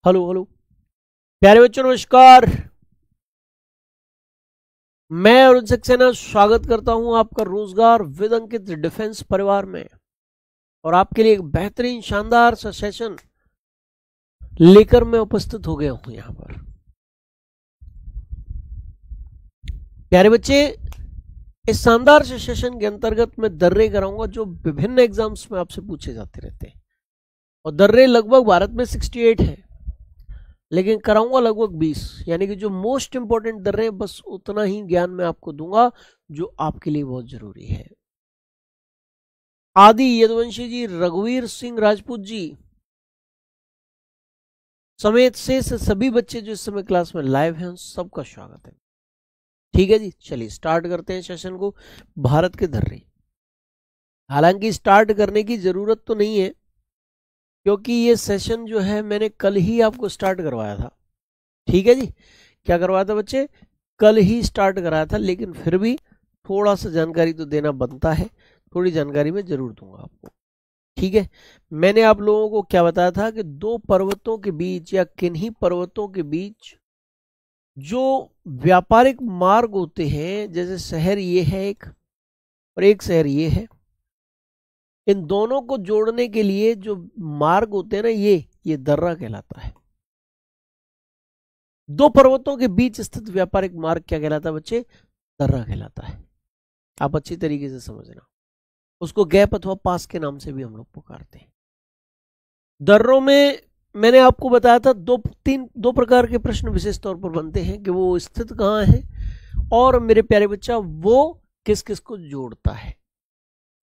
Hello hello प्यारे बच्चों, नमस्कार। मैं अरुण सक्सेना स्वागत करता हूं आपका रोजगार विद अंकित डिफेंस परिवार में, और आपके लिए एक बेहतरीन शानदार सा सेशन लेकर मैं उपस्थित हो गया हूं यहां पर। प्यारे बच्चे, इस शानदार से सेशन के अंतर्गत मैं दर्रे कराऊंगा जो विभिन्न एग्जाम्स में आपसे पूछे जाते रहते हैं, और दर्रे लगभग भारत में 68 है, लेकिन कराऊंगा लगभग 20, यानी कि जो मोस्ट इंपॉर्टेंट दर्रे हैं बस उतना ही ज्ञान मैं आपको दूंगा जो आपके लिए बहुत जरूरी है। आदि यदुवंशी जी, रघुवीर सिंह राजपूत जी समेत से सभी बच्चे जो इस समय क्लास में लाइव हैं, सबका स्वागत है। ठीक है जी, चलिए स्टार्ट करते हैं सेशन को। भारत के दर्रे, हालांकि स्टार्ट करने की जरूरत तो नहीं है, क्योंकि ये सेशन जो है मैंने कल ही आपको स्टार्ट करवाया था। ठीक है जी, क्या करवाया था बच्चे? कल ही स्टार्ट कराया था, लेकिन फिर भी थोड़ा सा जानकारी तो देना बनता है, थोड़ी जानकारी मैं जरूर दूंगा आपको। ठीक है, मैंने आप लोगों को क्या बताया था कि दो पर्वतों के बीच या किन्हीं पर्वतों के बीच जो व्यापारिक मार्ग होते हैं, जैसे शहर ये है एक और एक शहर ये है, इन दोनों को जोड़ने के लिए जो मार्ग होते हैं ना, ये दर्रा कहलाता है। दो पर्वतों के बीच स्थित व्यापारिक मार्ग क्या कहलाता है बच्चे? दर्रा कहलाता है। आप अच्छी तरीके से समझना, उसको गैप अथवा पास के नाम से भी हम लोग पुकारते हैं। दर्रों में मैंने आपको बताया था दो प्रकार के प्रश्न विशेष तौर पर बनते हैं कि वो स्थित कहाँ है, और मेरे प्यारे बच्चा वो किस किस को जोड़ता है।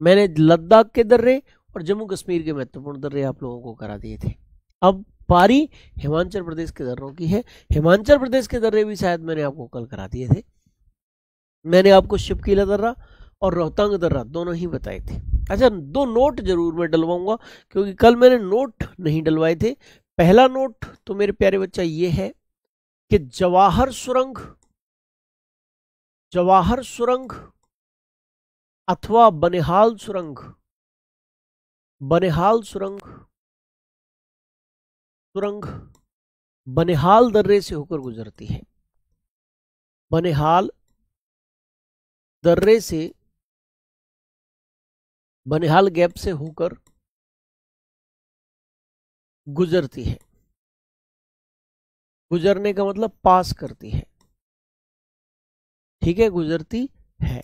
मैंने लद्दाख के दर्रे और जम्मू कश्मीर के महत्वपूर्ण दर्रे आप लोगों को करा दिए थे। अब पारी हिमाचल प्रदेश के दर्रों की है। हिमाचल प्रदेश के दर्रे भी शायद मैंने आपको कल करा दिए थे। मैंने आपको शिवकीला दर्रा और रोहतांग दर्रा दोनों ही बताए थे। अच्छा, दो नोट जरूर मैं डलवाऊंगा, क्योंकि कल मैंने नोट नहीं डलवाए थे। पहला नोट तो मेरे प्यारे बच्चा ये है कि जवाहर सुरंग अथवा बनिहाल सुरंग बनिहाल दर्रे से होकर गुजरती है। बनिहाल दर्रे से, बनिहाल गैप से होकर गुजरती है। गुजरने का मतलब पास करती है। ठीक है, गुजरती है,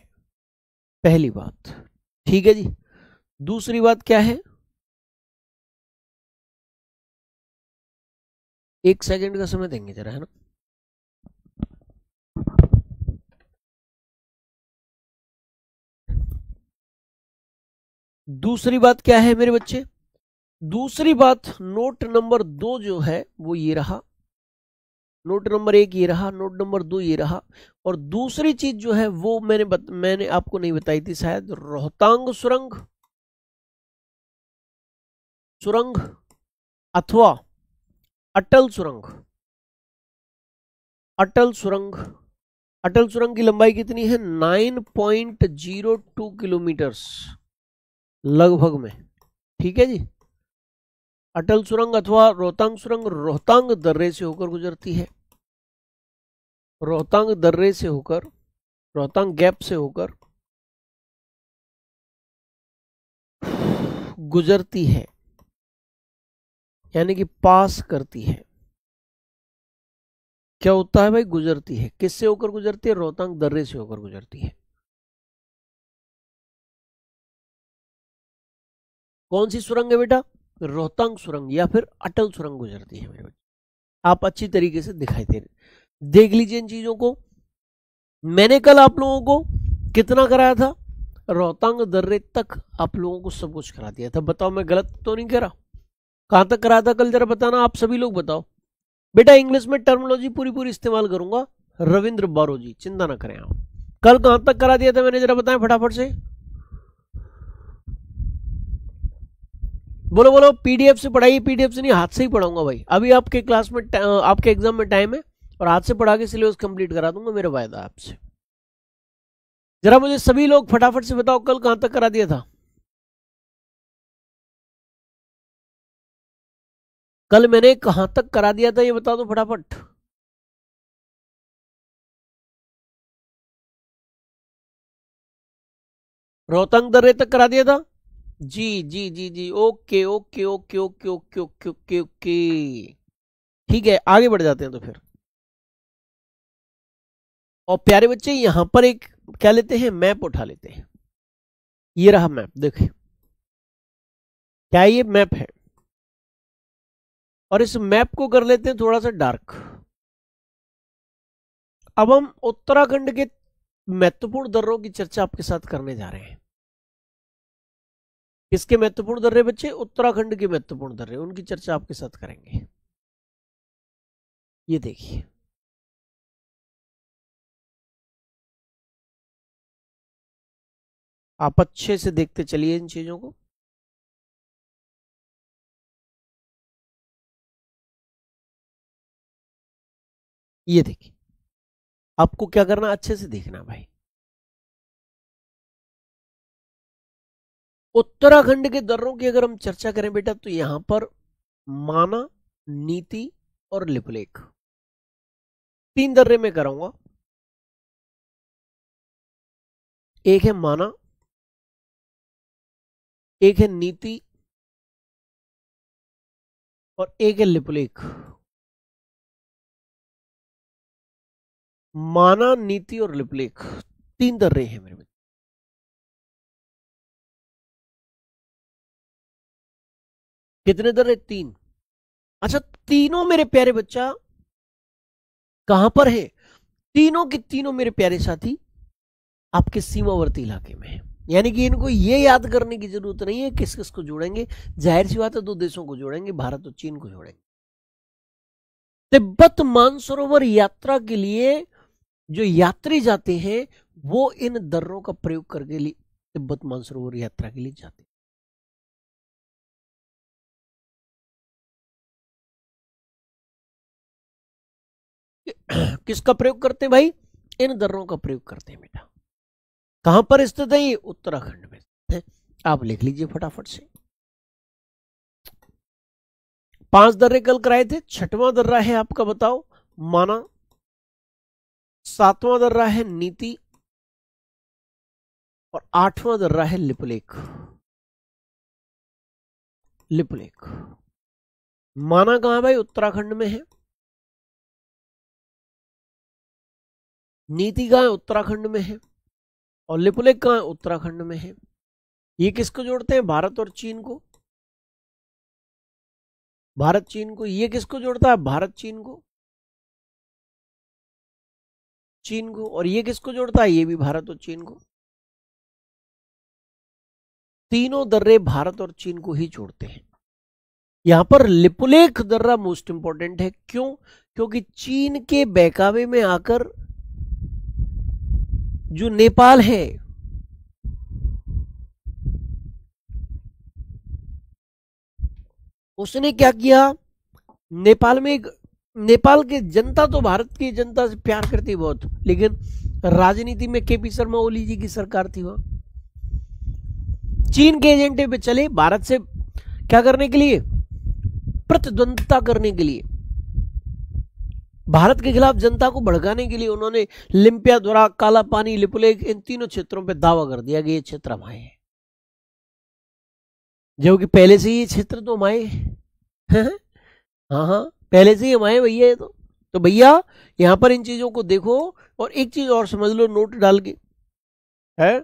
पहली बात। ठीक है जी, दूसरी बात क्या है? एक सेकंड का समय देंगे जरा, है ना। दूसरी बात क्या है मेरे बच्चे? दूसरी बात, नोट नंबर 2 जो है वो ये रहा, नोट नंबर 1 ये रहा, नोट नंबर 2 ये रहा। और दूसरी चीज जो है वो मैंने आपको नहीं बताई थी शायद, रोहतांग सुरंग अथवा अटल सुरंग। अटल सुरंग की लंबाई कितनी है? 9.02 किलोमीटर लगभग में। ठीक है जी, अटल सुरंग अथवा रोहतांग सुरंग रोहतांग दर्रे से होकर गुजरती है। रोहतांग दर्रे से होकर, रोहतांग गैप से होकर गुजरती है, यानी कि पास करती है। क्या होता है भाई? गुजरती है। किससे होकर गुजरती है? रोहतांग दर्रे से होकर गुजरती है। कौन सी सुरंग है बेटा? रोहतांग सुरंग या फिर अटल सुरंग गुजरती है मेरे बच्चे। आप अच्छी तरीके से दिखाई दे रहे, देख लीजिए इन चीजों को। मैंने कल आप लोगों को कितना कराया था? रोहतांग दर्रे तक आप लोगों को सब कुछ करा दिया था। बताओ मैं गलत तो नहीं करा? कहां तक कराया था कल, जरा बताना आप सभी लोग बताओ। बेटा इंग्लिश में टर्मिनोलॉजी पूरी इस्तेमाल करूंगा, रविंद्र बारो जी, चिंता ना करें आप। कल कहां तक करा दिया था मैंने, जरा बताएं फटाफट से। बोलो बोलो, पीडीएफ से पढ़ाइए। पीडीएफ से नहीं, हाथ से ही पढ़ाऊंगा भाई। अभी आपके क्लास में आपके एग्जाम में टाइम है, और हाथ से पढ़ा के सिलेबस कंप्लीट करा दूंगा, मेरा वायदा है आपसे। जरा मुझे सभी लोग फटाफट से बताओ कल कहां तक करा दिया था। कल मैंने कहां तक करा दिया था ये बता दो फटाफट। रोहतांग दर्रे तक करा दिया था। जी जी जी जी, okay okay okay okay okay okay okay okay, ठीक है आगे बढ़ जाते हैं तो फिर। और प्यारे बच्चे यहां पर एक क्या लेते हैं, मैप उठा लेते हैं। ये रहा मैप, देखिए क्या ये मैप है। और इस मैप को कर लेते हैं थोड़ा सा डार्क। अब हम उत्तराखंड के महत्वपूर्ण दर्रों की चर्चा आपके साथ करने जा रहे हैं। किसके महत्वपूर्ण दर्रे बच्चे, उत्तराखंड के महत्वपूर्ण दर्रे, उनकी चर्चा आपके साथ करेंगे। ये देखिए आप अच्छे से देखते चलिए इन चीजों को। ये देखिए आपको क्या करना, अच्छे से देखना भाई। उत्तराखंड के दर्रों की अगर हम चर्चा करें बेटा तो यहां पर माना, नीति और लिपुलेख, 3 दर्रे में कराऊंगा। एक है माना, एक है नीति और एक है लिपुलेख। माना, नीति और लिपुलेख 3 दर्रे हैं मेरे। कितने दर्रे, 3। अच्छा तीनों मेरे प्यारे बच्चा कहां पर है, तीनों के तीनों मेरे प्यारे साथी आपके सीमावर्ती इलाके में है। यानी कि इनको ये याद करने की जरूरत नहीं है किस किस को जोड़ेंगे, जाहिर सी बात है 2 देशों को जोड़ेंगे, भारत और चीन को जोड़ेंगे। तिब्बत मानसरोवर यात्रा के लिए जो यात्री जाते हैं वो इन दर्रों का प्रयोग करके लिए तिब्बत मानसरोवर यात्रा के लिए जाते हैं। किसका प्रयोग करते हैं भाई, इन दर्रों का प्रयोग करते हैं बेटा। कहां पर स्थित है ये, उत्तराखंड में स्थित है। आप लिख लीजिए फटाफट से। 5 दर्रे कल कराए थे, 6वां दर्रा है आपका बताओ माना, 7वां दर्रा है नीति और 8वां दर्रा है लिपुलेख। लिपुलेख माना कहां भाई, उत्तराखंड में है। नीति कहां है, उत्तराखंड में है। और लिपुलेख कहां है, उत्तराखंड में है। ये किसको जोड़ते हैं, भारत और चीन को। भारत चीन को। ये किसको जोड़ता है, भारत चीन को, चीन को। और ये किसको जोड़ता है, ये भी भारत और चीन को। तीनों दर्रे भारत और चीन को ही जोड़ते हैं। यहां पर लिपुलेख दर्रा मोस्ट इंपॉर्टेंट है, क्यों, क्योंकि चीन के बहकावे में आकर जो नेपाल है उसने क्या किया, नेपाल में नेपाल की जनता तो भारत की जनता से प्यार करती बहुत, लेकिन राजनीति में केपी शर्मा ओली जी की सरकार थी वहां। चीन के एजेंडे पे चले, भारत से क्या करने के लिए, प्रतिद्वंदता करने के लिए, भारत के खिलाफ जनता को भड़काने के लिए उन्होंने लिम्पिया, द्वारा काला पानी, लिपुलेख इन तीनों क्षेत्रों पे दावा कर दिया कि ये क्षेत्र हमारे हैं, जबकि पहले से ये क्षेत्र तो हमारे हैं। हाँ हाँ पहले से ही हमारे भैया है। तो भैया यहां पर इन चीजों को देखो। और एक चीज और समझ लो नोट डाल के, है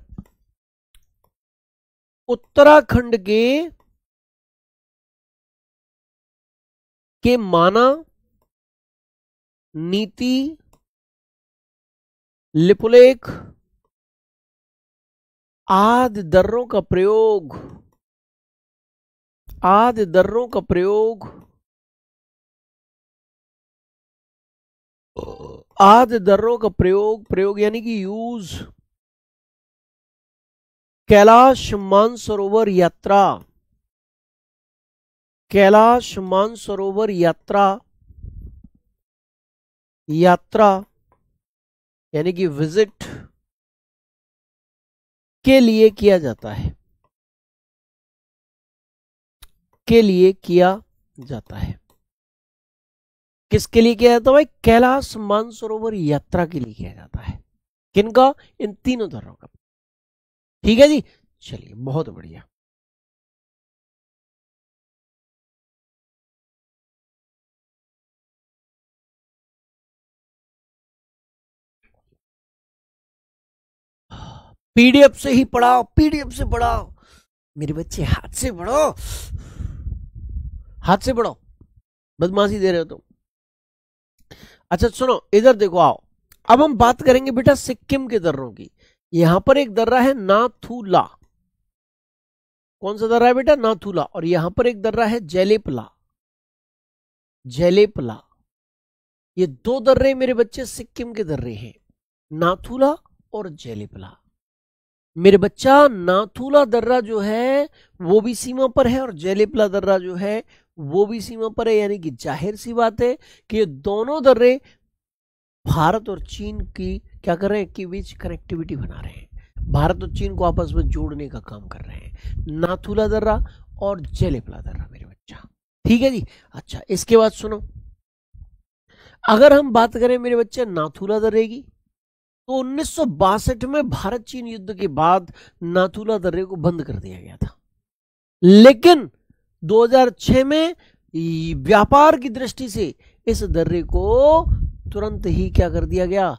उत्तराखंड के माना, नीति, लिपुलेख आदि दर्रों का प्रयोग, आदि दर्रों का प्रयोग, आदि दर्रों का प्रयोग यानी कि यूज कैलाश मानसरोवर यात्रा, कैलाश मानसरोवर यात्रा, यात्रा यानी कि विजिट के लिए किया जाता है, के लिए किया जाता है। किसके लिए किया जाता है भाई? कैलाश मानसरोवर यात्रा के लिए किया जाता है। किनका? इन तीनों दर्रों का। ठीक है जी, चलिए बहुत बढ़िया। पीडीएफ से ही पढ़ाओ, पीडीएफ से पढ़ाओ मेरे बच्चे, हाथ से पढ़ो, हाथ से पढ़ो, बदमाशी दे रहे हो तुम। अच्छा सुनो, इधर देखो आओ, अब हम बात करेंगे बेटा सिक्किम के दर्रों की। यहां पर एक दर्रा है नाथुला। कौन सा दर्रा है बेटा? नाथुला। और यहां पर एक दर्रा है जेलेपला। जेलेपला, ये दो दर्रे मेरे बच्चे सिक्किम के दर्रे हैं, नाथुला और जेलेपला। मेरे बच्चा नाथुला दर्रा जो है वो भी सीमा पर है और जेलेपला दर्रा जो है वो भी सीमा पर है, यानी कि जाहिर सी बात है कि ये दोनों दर्रे भारत और चीन की क्या कर रहे हैं कि बीच कनेक्टिविटी बना रहे हैं, भारत और चीन को आपस में जोड़ने का काम कर रहे हैं, नाथुला दर्रा और जेलेपला दर्रा मेरे बच्चा। ठीक है जी। अच्छा इसके बाद सुनो, अगर हम बात करें मेरे बच्चे नाथुला दर्रे की, तो 1962 में भारत चीन युद्ध के बाद नाथुला दर्रे को बंद कर दिया गया था, लेकिन 2006 में व्यापार की दृष्टि से इस दर्रे को तुरंत ही क्या कर दिया गया?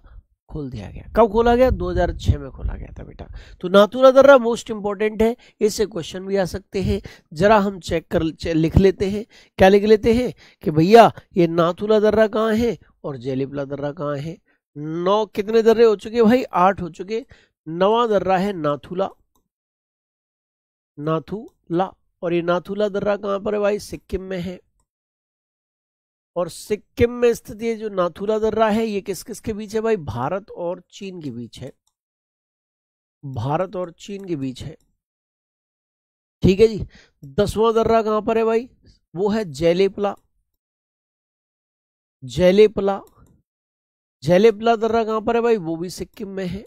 खोल दिया गया। कब खोला गया? 2006 में खोला गया था बेटा। तो नाथुला दर्रा मोस्ट इंपॉर्टेंट है, इससे क्वेश्चन भी आ सकते हैं। जरा हम चेक कर लिख लेते हैं। क्या लिख लेते हैं कि भैया ये नाथुला दर्रा कहाँ है और जेलेपला दर्रा कहाँ है। 9 कितने दर्रे हो चुके भाई? 8 हो चुके। 9वां दर्रा है नाथुला। नाथुला, और ये नाथुला दर्रा कहाँ पर है भाई? सिक्किम में है। और सिक्किम में स्थित ये जो नाथुला दर्रा है ये किस किस के बीच है भाई? भारत और चीन के बीच है, भारत और चीन के बीच है। ठीक है जी। 10वां दर्रा कहां पर है भाई? वो है जेलेपला। जेलेपला, जेलेपला दर्रा कहां पर है भाई? वो भी सिक्किम में है।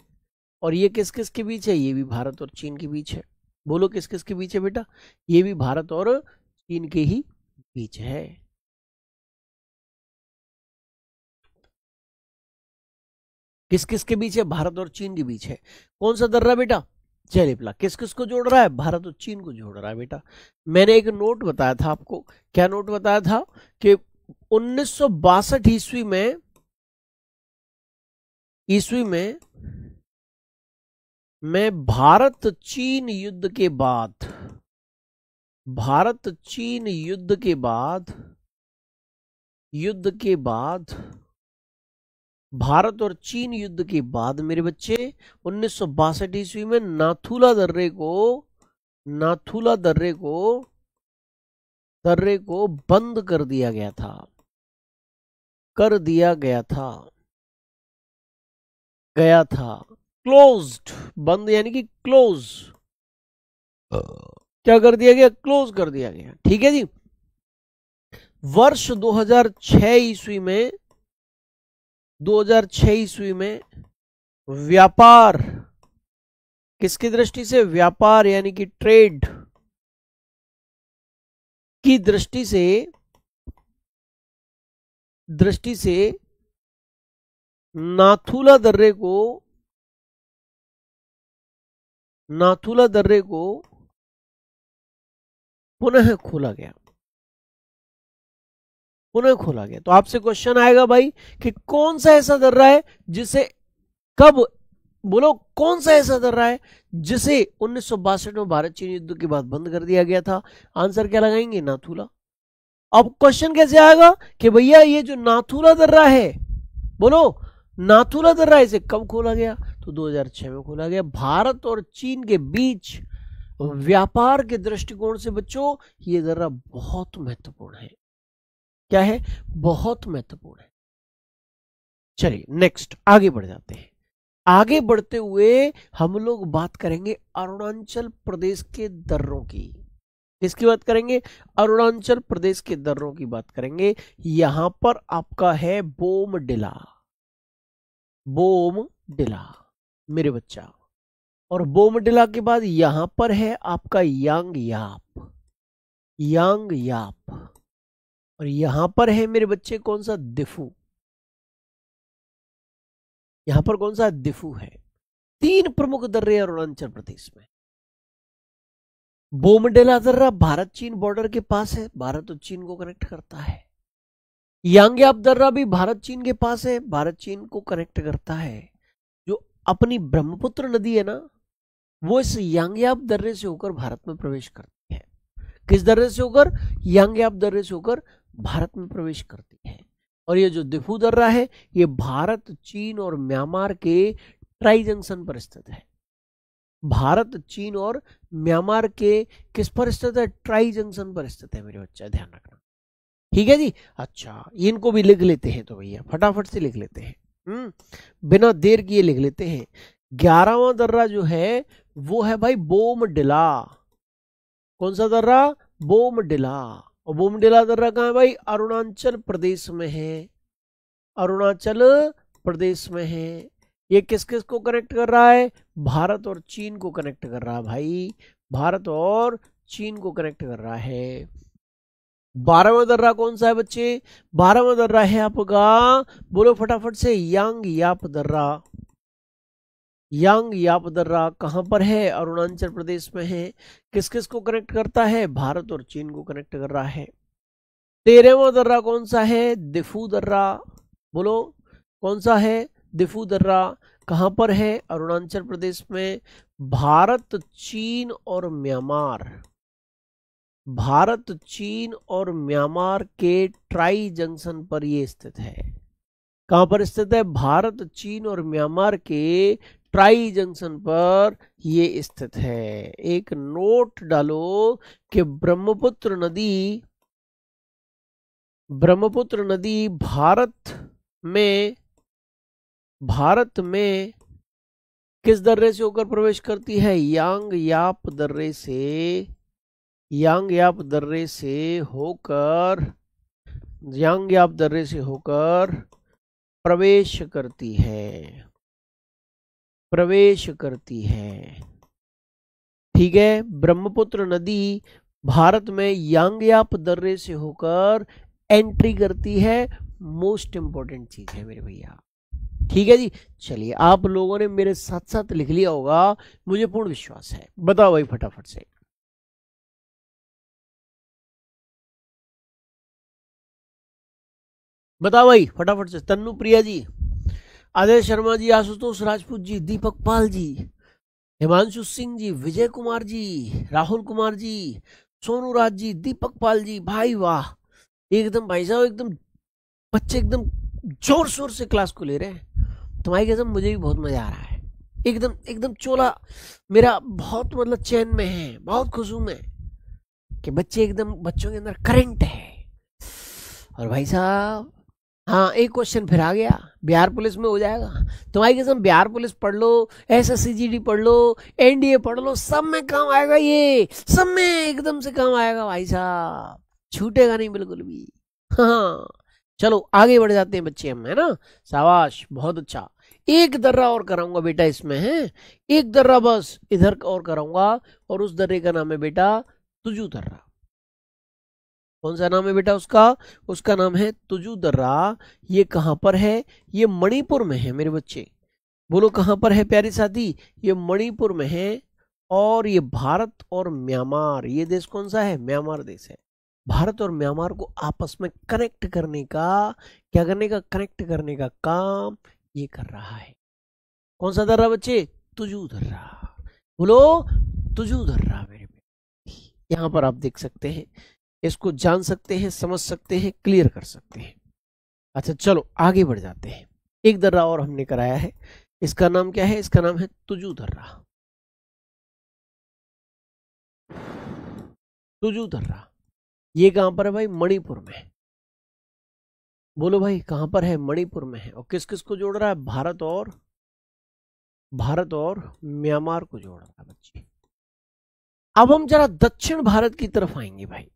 और ये किस किस के बीच है? ये भी भारत और चीन के बीच है। बोलो किस किस के बीच है बेटा? ये भी भारत और चीन के ही बीच है। किस किस के बीच है? भारत और चीन के बीच है। कौन सा दर्रा बेटा? जेलेपला। किस किस को जोड़ रहा है? भारत और चीन को जोड़ रहा है बेटा। मैंने एक नोट बताया था आपको। क्या नोट बताया था? कि 1962 ईस्वी में भारत चीन युद्ध के बाद, भारत चीन युद्ध के बाद भारत और चीन युद्ध के बाद मेरे बच्चे 1962 ईस्वी में नाथुला दर्रे को बंद कर दिया गया था, गया था। क्लोज्ड, बंद यानी कि क्लोज, क्या कर दिया गया? क्लोज कर दिया गया। ठीक है जी। वर्ष 2006 ईस्वी में व्यापार, किसकी दृष्टि से? व्यापार यानी कि ट्रेड की दृष्टि से नाथुला दर्रे को पुनः खोला गया। तो आपसे क्वेश्चन आएगा भाई कि कौन सा ऐसा दर्रा है जिसे कब, बोलो कौन सा ऐसा दर्रा है जिसे 1962 में भारत चीन युद्ध के बाद बंद कर दिया गया था? आंसर क्या लगाएंगे? नाथुला। अब क्वेश्चन कैसे आएगा कि भैया ये जो नाथुला दर्रा है, बोलो नाथुला दर्रा इसे कब खोला गया? तो 2006 में खोला गया। भारत और चीन के बीच व्यापार के दृष्टिकोण से बच्चों ये दर्रा बहुत महत्वपूर्ण है। क्या है? बहुत महत्वपूर्ण है। चलिए नेक्स्ट आगे बढ़ जाते हैं। आगे बढ़ते हुए हम लोग बात करेंगे अरुणाचल प्रदेश के दर्रों की। किसकी बात करेंगे? अरुणाचल प्रदेश के दर्रों की बात करेंगे। यहां पर आपका है बोमडिला, मेरे बच्चा। और बोमडिला के बाद यहां पर है आपका यांग याप। और यहां पर है मेरे बच्चे कौन सा, दिफू। यहां पर कौन सा, दिफू है। 3 प्रमुख दर्रे अरुणाचल प्रदेश में। बोमडिला दर्रा भारत चीन बॉर्डर के पास है, भारत और चीन को कनेक्ट करता है। यांग्याप दर्रा भी भारत चीन के पास है, भारत चीन को कनेक्ट करता है। जो अपनी ब्रह्मपुत्र नदी है ना, वो इस यांग्याप दर्रे से होकर भारत में प्रवेश करती है। किस दर्रे से होकर, यांग्याप दर्रे से होकर भारत में प्रवेश करती है। और ये जो दिफू दर्रा है, ये भारत, चीन और म्यांमार के ट्राई जंक्शन पर स्थित है। भारत, चीन और म्यांमार के किस पर स्थित है, ट्राई जंक्शन पर स्थित है मेरे बच्चा, ध्यान रखना। ठीक है जी। अच्छा, इनको भी लिख लेते हैं तो भैया फटाफट से लिख लेते हैं, बिना देर किए लिख लेते हैं। 11वां दर्रा जो है वो है भाई बोमडिला। कौन सा दर्रा, बोमडिला। और बोमडिला दर्रा कहाँ है भाई, अरुणाचल प्रदेश में है, अरुणाचल प्रदेश में है। ये किस किस को कनेक्ट कर रहा है, भारत और चीन को कनेक्ट कर रहा है भाई, भारत और चीन को कनेक्ट कर रहा है। 12वां दर्रा कौन सा है बच्चे, 12वां दर्रा है आपका, बोलो फटाफट से, यांग्याप दर्रा। यांग्याप दर्रा कहां पर है, अरुणाचल प्रदेश में है। किस किस को कनेक्ट करता है, भारत और चीन को कनेक्ट कर रहा है। 13वां दर्रा कौन सा है, दिफू दर्रा। बोलो कौन सा है, दिफू दर्रा। कहां पर है, अरुणाचल प्रदेश में। भारत, चीन और म्यांमार, भारत, चीन और म्यांमार के ट्राई जंक्शन पर ये स्थित है। कहां पर स्थित है, भारत, चीन और म्यांमार के ट्राई जंक्शन पर ये स्थित है। एक नोट डालो कि ब्रह्मपुत्र नदी भारत में किस दर्रे से होकर प्रवेश करती है, यांग्याप दर्रे से, यांग्याप दर्रे से होकर, यांग्याप दर्रे से होकर प्रवेश करती है, प्रवेश करती है। ठीक है, ब्रह्मपुत्र नदी भारत में यांग्याप दर्रे से होकर एंट्री करती है। मोस्ट इंपॉर्टेंट चीज है मेरे भैया। ठीक है जी। चलिए, आप लोगों ने मेरे साथ साथ लिख लिया होगा, मुझे पूर्ण विश्वास है। बताओ भाई फटाफट से, बताओ भाई फटाफट से। तन्नू प्रिया जी, अजय शर्मा जी, आशुतोष राजपूत जी, दीपक पाल जी, हिमांशु सिंह जी, विजय कुमार जी, राहुल कुमार जी, सोनू राज जी, दीपक पाल जी, भाई वाह, एकदम भाई साहब, एकदम बच्चे एकदम जोर शोर से क्लास को ले रहे हैं। तुम्हारी कसम मुझे भी बहुत मजा आ रहा है, एकदम एकदम चोला मेरा बहुत मतलब चैन में है, बहुत खुश हूं मैं कि बच्चे एकदम, बच्चों के अंदर करंट है। और भाई साहब, हाँ, एक क्वेश्चन फिर आ गया, बिहार पुलिस में हो जाएगा। तुम्हारी कसम बिहार पुलिस पढ़ लो, SSCGD पढ़ लो, NDA पढ़ लो, सब में काम आएगा, ये सब में एकदम से काम आएगा भाई साहब, छूटेगा नहीं बिल्कुल भी। हाँ, चलो आगे बढ़ जाते हैं बच्चे हम, है ना। शाबाश, बहुत अच्छा। एक दर्रा और कराऊंगा बेटा इसमें, है एक दर्रा बस इधर और कराऊंगा, और उस दर्रे का नाम है बेटा तुजू दर्रा। कौन सा नाम है बेटा उसका, उसका नाम है तुजू दर्रा। ये कहां पर है, ये मणिपुर में है मेरे बच्चे। बोलो कहां पर है प्यारे साथी, ये मणिपुर में है। और ये भारत और म्यांमार, ये देश कौन सा है, म्यांमार देश है। भारत और म्यांमार को आपस में कनेक्ट करने का, क्या करने का, कनेक्ट करने का काम ये कर रहा है। कौन सा दर्रा बच्चे, तुजू दर्रा। बोलो तुजू दर्रा मेरे। यहां पर आप देख सकते हैं, इसको जान सकते हैं, समझ सकते हैं, क्लियर कर सकते हैं। अच्छा चलो आगे बढ़ जाते हैं। एक दर्रा और हमने कराया है, इसका नाम क्या है, इसका नाम है तुजू दर्रा। तुजू दर्रा ये कहां पर है भाई, मणिपुर में। बोलो भाई कहां पर है, मणिपुर में है। और किस किस को जोड़ रहा है, भारत और म्यांमार को जोड़ रहा है बच्चे। अब हम जरा दक्षिण भारत की तरफ आएंगे भाई।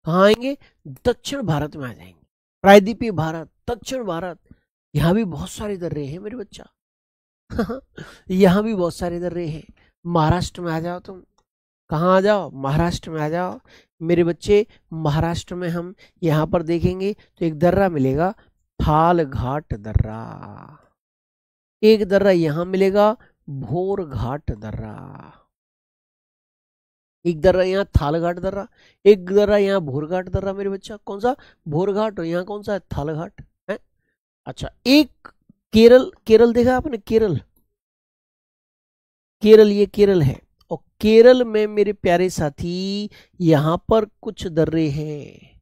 कहाँ आएंगे, दक्षिण भारत में आ जाएंगे। प्रायद्वीपीय भारत, दक्षिण भारत, यहाँ भी बहुत सारे दर्रे हैं मेरे बच्चा। यहाँ भी बहुत सारे दर्रे हैं। महाराष्ट्र में आ जाओ तुम, कहाँ आ जाओ, महाराष्ट्र में आ जाओ मेरे बच्चे। महाराष्ट्र में हम यहाँ पर देखेंगे तो एक दर्रा मिलेगा, थालघाट दर्रा। एक दर्रा यहाँ मिलेगा, भोरघाट दर्रा। एक दर्रा यहाँ थालघाट दर्रा, एक दर्रा यहाँ भोरघाट दर्रा। मेरे बच्चा कौन सा, भोरघाट, और यहाँ कौन सा है, थालघाट है। अच्छा, एक केरल, केरल देखा आपने, केरल, केरल, ये केरल है। और केरल में मेरे प्यारे साथी यहां पर कुछ दर्रे हैं,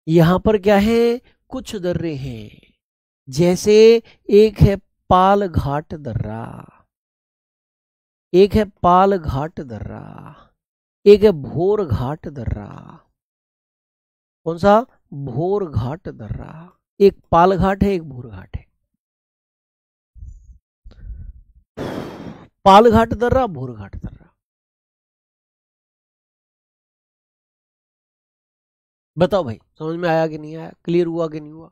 यहां पर क्या है, कुछ दर्रे हैं। जैसे एक है पालघाट दर्रा, एक है पालघाट दर्रा, एक है भोरघाट दर्रा। कौन सा, भोरघाट दर्रा। एक पालघाट है, एक भोरघाट है। पालघाट दर्रा, भोरघाट दर्रा। बताओ भाई, समझ में आया कि नहीं आया, क्लियर हुआ कि नहीं हुआ।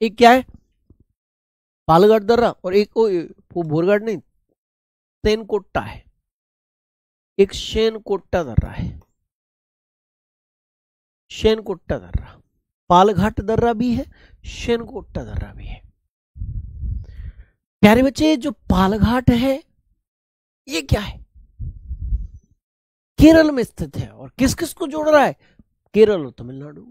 एक क्या है, पालघाट दर्रा, और एक वो भोरघाट नहीं, सेनकोट्टा है। एक शेनकोट्टा दर्रा है, शेनकोट्टा दर्रा। पालघाट दर्रा भी है, शेनकोट्टा दर्रा भी है। प्यारे बच्चे, जो पालघाट है ये क्या है, केरल में स्थित है। और किस किस को जोड़ रहा है, केरल और तमिलनाडु।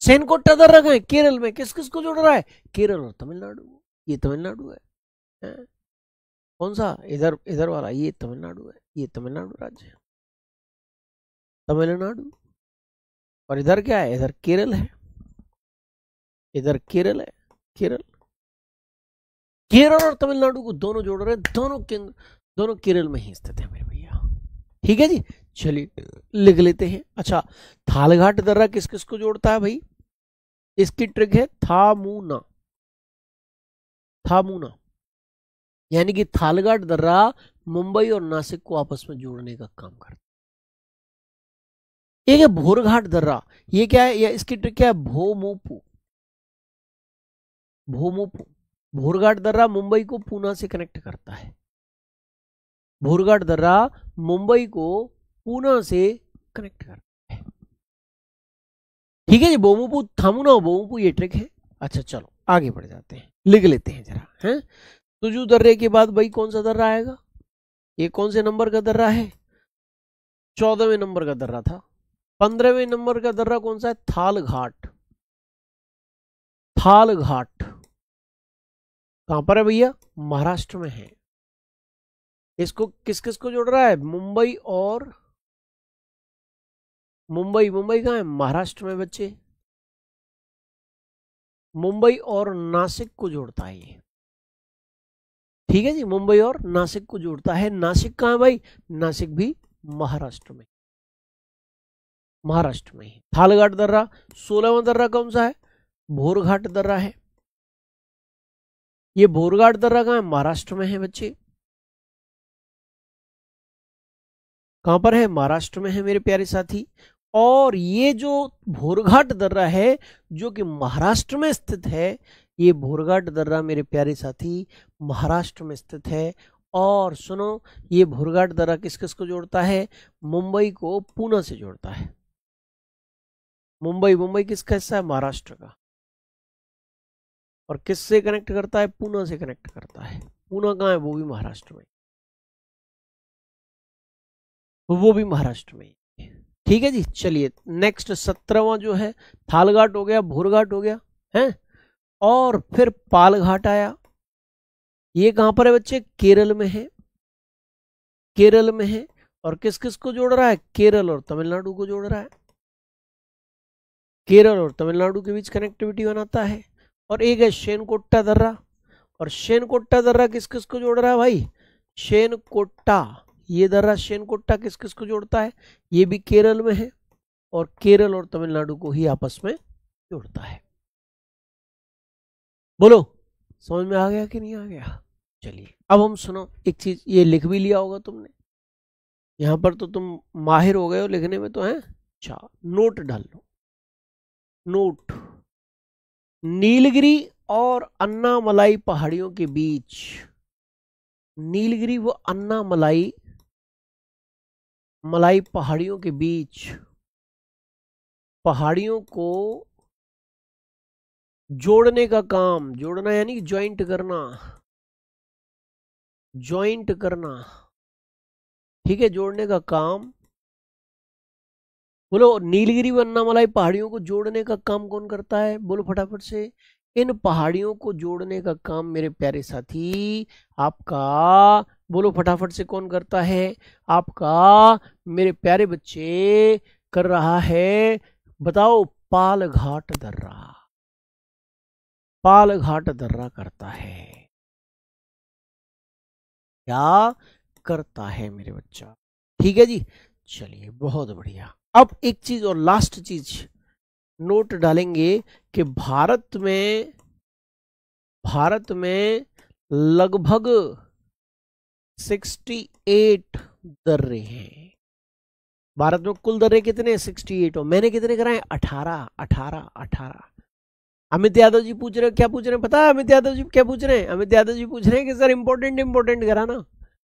सेनकोट्टा दर्रा है केरल में, किस किस को जोड़ रहा है, केरल और तमिलनाडु। ये तमिलनाडु है। कौन सा, इधर, इधर वाला, ये तमिलनाडु है, ये तमिलनाडु राज्य है, तमिलनाडु। और इधर क्या है, इधर केरल है, इधर केरल है, केरल। केरल और तमिलनाडु को दोनों जोड़ रहे हैं, दोनों केंद्र, दोनों केरल में ही स्थित है मेरे भैया। ठीक है जी, चलिए लिख लेते हैं। अच्छा, थालघाट दर्रा किस किस को जोड़ता है भाई, इसकी ट्रिक है थामुना, थामुना। यानी कि थालघाट दर्रा मुंबई और नासिक को आपस में जोड़ने का काम करता है। एक है भोरघाट दर्रा, ये क्या है, या इसकी ट्रिक क्या है, भोमुपू, भोमुपू। भोरघाट दर्रा मुंबई को पूना से कनेक्ट करता है, भोरघाट दर्रा मुंबई को पूना से कनेक्ट करता है। ठीक है जी, बोमुपू, थामुना, बोमुपू, ये ट्रिक है। अच्छा चलो आगे बढ़ जाते हैं, लिख लेते हैं जरा, हैं। तुजू दर्रे के बाद भाई कौन सा दर्रा आएगा, ये कौन से नंबर का दर्रा है, 14वें नंबर का दर्रा था। 15वें नंबर का दर्रा कौन सा है, थालघाट, थालघाट। कहां पर है भैया, महाराष्ट्र में है। इसको किस किस को जोड़ रहा है, मुंबई और, मुंबई, मुंबई कहां है, महाराष्ट्र में बच्चे। मुंबई और नासिक को जोड़ता है ये। ठीक है जी, मुंबई और नासिक को जोड़ता है। नासिक कहां है भाई, नासिक भी महाराष्ट्र में, महाराष्ट्र में ही। थालघाट दर्रा, 16वां दर्रा कौन सा है, भोरघाट दर्रा है। ये भोरघाट दर्रा कहां है, महाराष्ट्र में है बच्चे। कहां पर है, महाराष्ट्र में है मेरे प्यारे साथी। और ये जो भोरघाट दर्रा है जो कि महाराष्ट्र में स्थित है, ये भोरघाट दर्रा मेरे प्यारे साथी महाराष्ट्र में स्थित है। और सुनो, ये भोरघाट दर्रा किस किस को जोड़ता है, मुंबई को पूना से जोड़ता है। मुंबई, मुंबई किसका हिस्सा है, महाराष्ट्र का। और किससे कनेक्ट करता है, पूना से कनेक्ट करता है। पूना कहाँ है, वो भी महाराष्ट्र में, वो भी महाराष्ट्र में। ठीक है जी, चलिए नेक्स्ट 17वां जो है, थालघाट हो गया, भोरघाट हो गया है, और फिर पालघाट आया। ये कहां पर है बच्चे, केरल में है, केरल में है। और किस किस को जोड़ रहा है, केरल और तमिलनाडु को जोड़ रहा है, केरल और तमिलनाडु के बीच कनेक्टिविटी बनाता है। और एक है शेनकोट्टा दर्रा, और शेनकोट्टा दर्रा किस किस को जोड़ रहा है भाई, शेनकोट्टा, ये दर्रा शेनकोट्टा किस किस को जोड़ता है, ये भी केरल में है, और केरल और तमिलनाडु को ही आपस में जोड़ता है। बोलो समझ में आ गया कि नहीं आ गया। चलिए अब हम सुनो एक चीज, ये लिख भी लिया होगा तुमने, यहां पर तो तुम माहिर हो गए हो लिखने में तो है। अच्छा, नोट डाल लो, नोट। नीलगिरी और अन्नामलाई पहाड़ियों के बीच, नीलगिरी व अन्नामलाई पहाड़ियों के बीच पहाड़ियों को जोड़ने का काम, जोड़ना यानी ज्वाइंट करना, ठीक है, जोड़ने का काम। बोलो, नीलगिरी व अन्नामलाई पहाड़ियों को जोड़ने का काम कौन करता है? बोलो फटाफट से। इन पहाड़ियों को जोड़ने का काम मेरे प्यारे साथी आपका, बोलो फटाफट से, कौन करता है? आपका मेरे प्यारे बच्चे कर रहा है, बताओ। पालघाट दर्रा करता है। क्या करता है मेरे बच्चा? ठीक है जी, चलिए बहुत बढ़िया। अब एक चीज और, लास्ट चीज नोट डालेंगे कि भारत में लगभग 68 दर्रे हैं। भारत में कुल दर्रे कितने? 68। और मैंने कितने कराए? 18। अमित यादव जी पूछ रहे, क्या पूछ रहे हैं पता है? अमित यादव जी क्या पूछ रहे हैं? अमित यादव जी पूछ रहे हैं कि सर इंपॉर्टेंट कराना।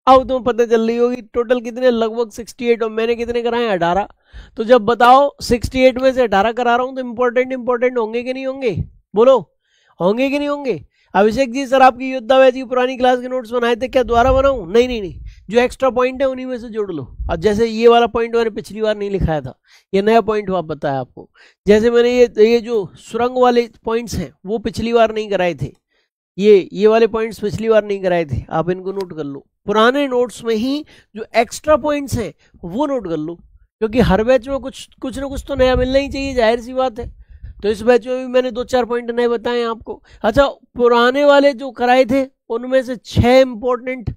अब तुम्हें पता चल रही होगी टोटल कितने, लगभग 68, और मैंने कितने कराए? 18। तो जब बताओ 68 में से 18 करा रहा हूं तो इंपॉर्टेंट होंगे कि नहीं होंगे? बोलो, होंगे कि नहीं होंगे? अभिषेक जी, सर आपकी योद्धा बैच की पुरानी क्लास के नोट्स बनाए थे, क्या दोबारा बनाऊं? नहीं, जो एक्स्ट्रा पॉइंट है उन्हीं में से जोड़ लो। अब जैसे ये वाला पॉइंट मैंने पिछली बार नहीं लिखाया था, ये नया पॉइंट हुआ बताया आपको। जैसे मैंने ये जो सुरंग वाले पॉइंट्स हैं वो पिछली बार नहीं कराए थे, ये वाले पॉइंट्स पिछली बार नहीं कराए थे, आप इनको नोट कर लो। पुराने नोट्स में ही जो एक्स्ट्रा पॉइंट्स हैं वो नोट कर लो, क्योंकि हर बैच में कुछ ना कुछ तो नया मिलना ही चाहिए, जाहिर सी बात है। तो इस बैच में भी मैंने 2-4 पॉइंट नए बताए आपको। अच्छा, पुराने वाले जो कराए थे उनमें से 6 इंपॉर्टेंट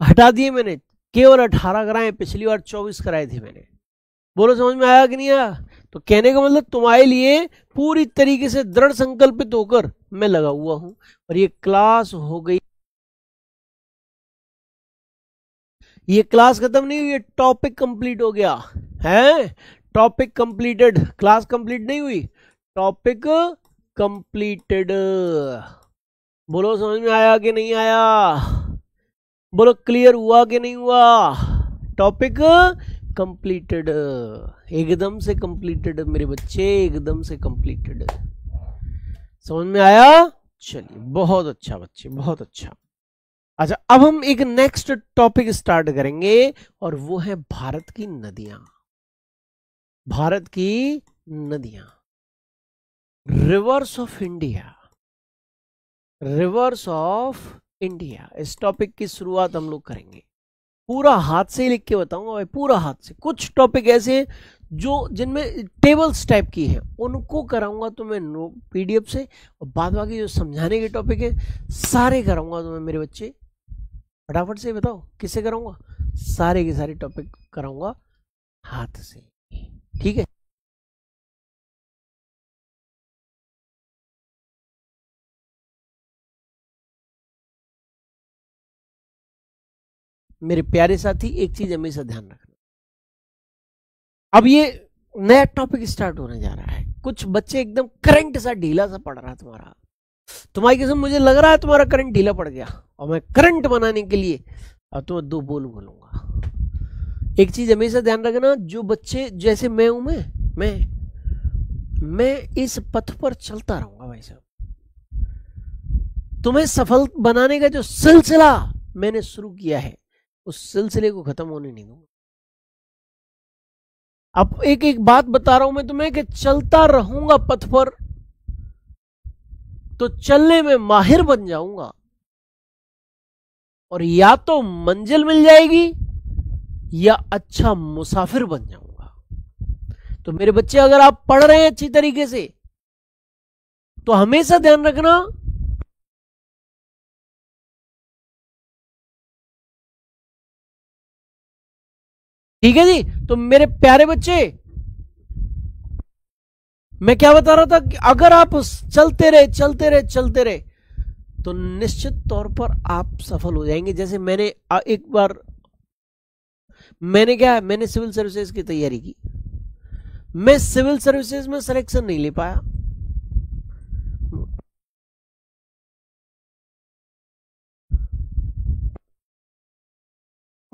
हटा दिए मैंने, केवल 18 कराए, पिछली बार 24 कराए थे मैंने। बोलो समझ में आया कि नहीं आया? तो कहने का मतलब तुम्हारे लिए पूरी तरीके से दृढ़ संकल्पित होकर मैं लगा हुआ हूं। और ये क्लास हो गई, ये क्लास खत्म नहीं हुई, ये टॉपिक कंप्लीट हो गया है। टॉपिक कंप्लीटेड, क्लास कंप्लीट नहीं हुई, टॉपिक कंप्लीटेड। बोलो समझ में आया कि नहीं आया? बोलो क्लियर हुआ कि नहीं हुआ? टॉपिक कंप्लीटेड, एकदम से कंप्लीटेड मेरे बच्चे, एकदम से कंप्लीटेड। समझ में आया? चलिए बहुत अच्छा बच्चे, बहुत अच्छा। अच्छा, अब हम एक नेक्स्ट टॉपिक स्टार्ट करेंगे और वो है भारत की नदियां। भारत की नदियां, reverse of India, reverse of India. इस टॉपिक की शुरुआत हम लोग करेंगे। पूरा हाथ से ही लिख के बताऊंगा भाई, पूरा हाथ से। कुछ टॉपिक ऐसे हैं जो जिनमें टेबल्स टाइप की हैं, उनको कराऊंगा तो मैं पीडीएफ से, और बाद बाकी जो समझाने के टॉपिक है सारे कराऊंगा तो मैं मेरे बच्चे। फटाफट से बताओ किससे कराऊंगा? सारे के सारे टॉपिक कराऊंगा हाथ से, ठीक है। मेरे प्यारे साथी, एक चीज हमेशा ध्यान रखना, अब ये नया टॉपिक स्टार्ट होने जा रहा है। कुछ बच्चे एकदम करंट सा ढीला सा पड़ रहा है तुम्हारी किस्म, मुझे लग रहा है तुम्हारा करंट ढीला पड़ गया, और मैं करंट बनाने के लिए अब तुम्हें 2 बोलूंगा। एक चीज हमेशा ध्यान रखना, जो बच्चे जैसे मैं हूं, मैं इस पथ पर चलता रहूंगा भाई साहब। तुम्हें सफल बनाने का जो सिलसिला मैंने शुरू किया है उस सिलसिले को खत्म होने नहीं दूंगा। अब एक एक बात बता रहा हूं मैं तुम्हें कि चलता रहूंगा पथ पर, तो चलने में माहिर बन जाऊंगा, और या तो मंजिल मिल जाएगी या अच्छा मुसाफिर बन जाऊंगा। तो मेरे बच्चे, अगर आप पढ़ रहे हैं अच्छी तरीके से तो हमेशा ध्यान रखना, ठीक है जी। तो मेरे प्यारे बच्चे, मैं क्या बता रहा था कि अगर आप चलते रहे तो निश्चित तौर पर आप सफल हो जाएंगे। जैसे मैंने एक बार मैंने सिविल सर्विसेज की तैयारी की, मैं सिविल सर्विसेज में सिलेक्शन नहीं ले पाया,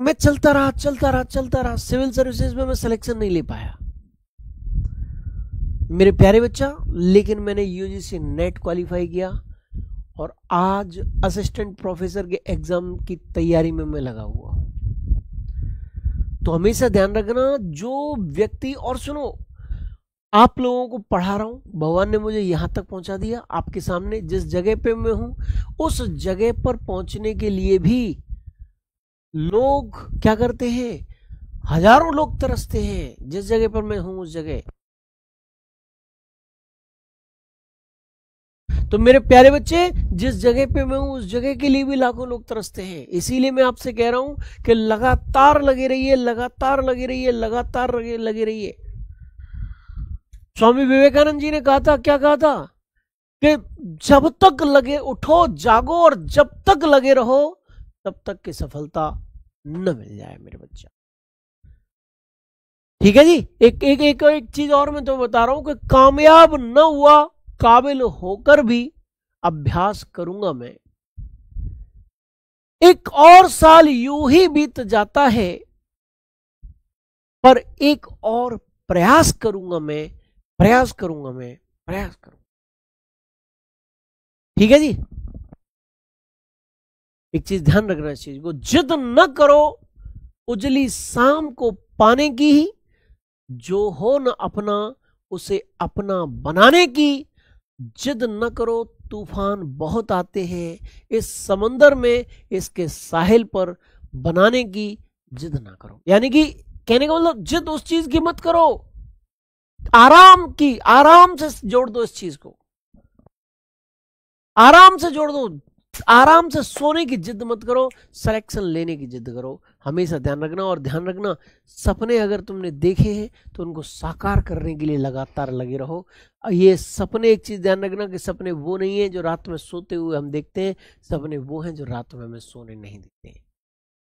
मैं चलता रहा, सिविल सर्विसेज में मैं सिलेक्शन नहीं ले पाया मेरे प्यारे बच्चा, लेकिन मैंने यूजीसी नेट क्वालिफाई किया और आज असिस्टेंट प्रोफेसर के एग्जाम की तैयारी में मैं लगा हुआ हूं। तो हमेशा ध्यान रखना, जो व्यक्ति, और सुनो, आप लोगों को पढ़ा रहा हूं, भगवान ने मुझे यहां तक पहुंचा दिया, आपके सामने जिस जगह पे मैं हूं उस जगह पर पहुंचने के लिए भी लोग क्या करते हैं, हजारों लोग तरसते हैं। जिस जगह पर मैं हूं उस जगह, तो मेरे प्यारे बच्चे, जिस जगह पे मैं हूं उस जगह के लिए भी लाखों लोग तरसते हैं। इसीलिए मैं आपसे कह रहा हूं कि लगातार लगे रहिए, लगातार लगे रहिए, लगातार लगे रहिए। स्वामी विवेकानंद जी ने कहा था, क्या कहा था, कि जब तक लगे उठो जागो और जब तक लगे रहो तब तक की सफलता न मिल जाए मेरे बच्चा। ठीक है जी। एक चीज और मैं तो बता रहा हूं कि कामयाब न हुआ, काबिल होकर भी अभ्यास करूंगा मैं। एक और साल यूं ही बीत जाता है, पर एक और प्रयास करूंगा मैं। ठीक है जी। एक चीज ध्यान रखना, इस चीज को, जिद न करो उजली शाम को पाने की, जो हो न अपना उसे अपना बनाने की। जिद न करो, तूफान बहुत आते हैं इस समंदर में, इसके साहिल पर बनाने की जिद ना करो। यानी कि कहने का मतलब, जिद उस चीज की मत करो, आराम से जोड़ दो इस चीज को, आराम से जोड़ दो। आराम से सोने की जिद मत करो, सिलेक्शन लेने की जिद करो। हमेशा ध्यान रखना, और ध्यान रखना, सपने अगर तुमने देखे हैं तो उनको साकार करने के लिए लगातार लगे रहो। ये सपने, एक चीज ध्यान रखना कि सपने वो नहीं है जो रात में सोते हुए हम देखते हैं, सपने वो हैं जो रात में हमें सोने नहीं देते हैं।